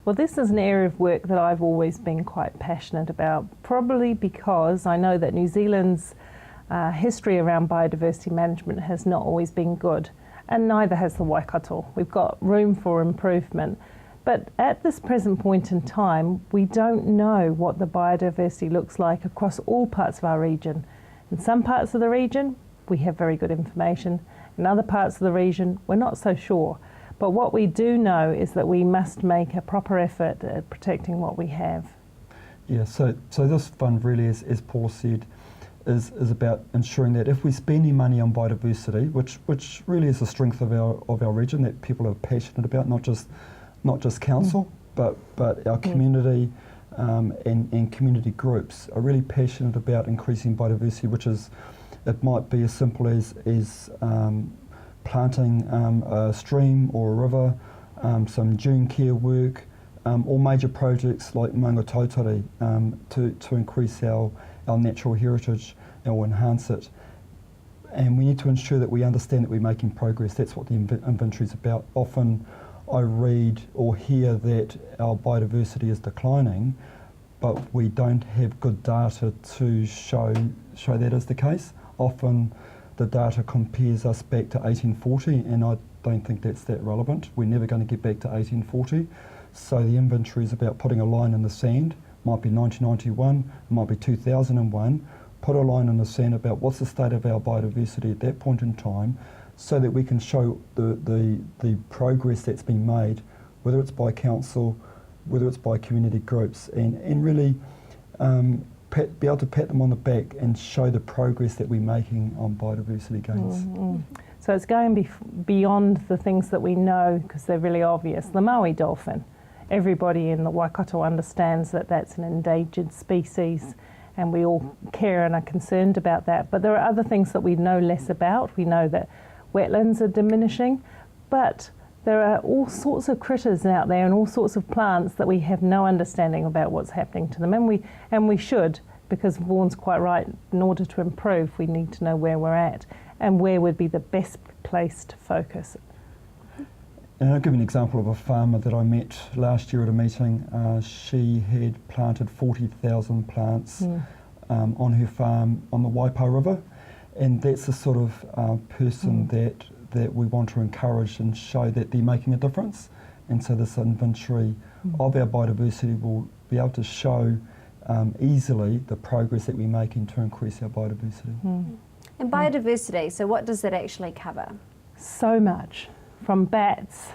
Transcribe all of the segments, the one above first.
Well, this is an area of work that I've always been quite passionate about, probably because I know that New Zealand's history around biodiversity management has not always been good, and neither has the Waikato. We've got room for improvement. But at this present point in time, we don't know what the biodiversity looks like across all parts of our region. In some parts of the region, we have very good information. In other parts of the region, we're not so sure. But what we do know is that we must make a proper effort at protecting what we have. Yeah, so this fund really, as Paula said, is about ensuring that if we spend any money on biodiversity, which really is the strength of our region, that people are passionate about, not just council, but our community and community groups are really passionate about increasing biodiversity, which is, it might be as simple as planting a stream or a river, some dune care work, or major projects like Maunga Tautari to increase our natural heritage or enhance it. And we need to ensure that we understand that we're making progress. That's what the inventory is about. Often I read or hear that our biodiversity is declining, but we don't have good data to show that is the case. Often the data compares us back to 1840, and I don't think that's that relevant. We're never going to get back to 1840. So the inventory is about putting a line in the sand. Might be 1991, it might be 2001. Put a line in the sand about what's the state of our biodiversity at that point in time, so that we can show the progress that's been made, whether it's by council, whether it's by community groups, and really be able to pat them on the back and show the progress that we're making on biodiversity gains. So it's going beyond the things that we know, because they're really obvious. The Maui dolphin, everybody in the Waikato understands that that's an endangered species, and we all care and are concerned about that. But there are other things that we know less about. We know that wetlands are diminishing, but there are all sorts of critters out there and all sorts of plants that we have no understanding about what's happening to them, and we should, because Vaughan's quite right, in order to improve we need to know where we're at and where would be the best place to focus. And I'll give an example of a farmer that I met last year at a meeting. She had planted 40,000 plants on her farm on the Waipa River, and that's the sort of person that we want to encourage and show that they're making a difference. And so this inventory of our biodiversity will be able to show easily the progress that we're making to increase our biodiversity. And biodiversity, so what does that actually cover? So much, from bats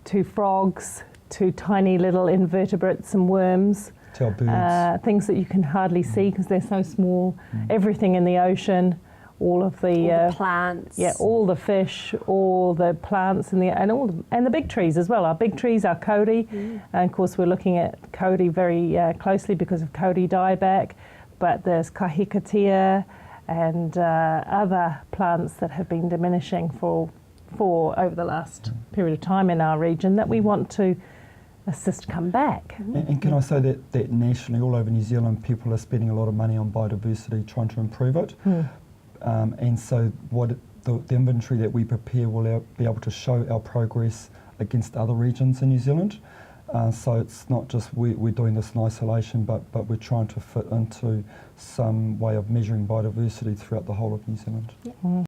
to frogs to tiny little invertebrates and worms, To our birds. things that you can hardly see because they're so small, everything in the ocean, all of the plants. Yeah, all the fish, all the plants, and the big trees as well. Our big trees are kauri, and of course we're looking at kauri very closely because of kauri dieback. But there's kahikatea and other plants that have been diminishing for over the last period of time in our region that we want to assist come back. And can I say that nationally, all over New Zealand, people are spending a lot of money on biodiversity trying to improve it. And so the inventory that we prepare will be able to show our progress against other regions in New Zealand. So it's not just we're doing this in isolation, but we're trying to fit into some way of measuring biodiversity throughout the whole of New Zealand.